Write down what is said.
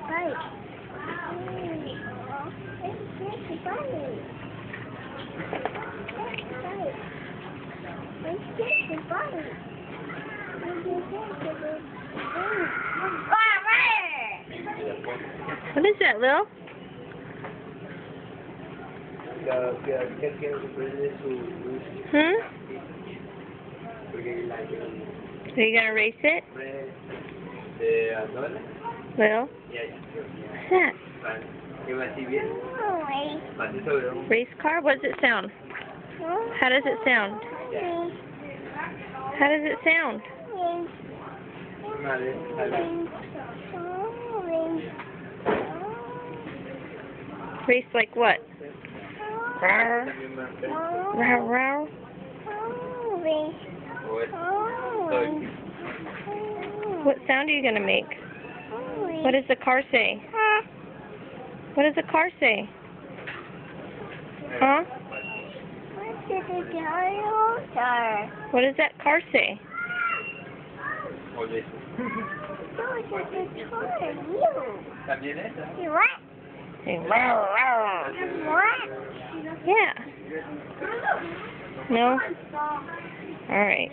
bite. Let's get the bite. Let's get the bite. What is that, Lil? Hmm? Are you gonna race it? Lil? What's that? Race car? What does it sound? How does it sound? How does it sound? Race like what? Rawr. Rawr, rawr. What sound are you going to make? What does the car say? What does the car say? Huh? What does that car say? Say, rawr, rawr. Yeah. No? All right.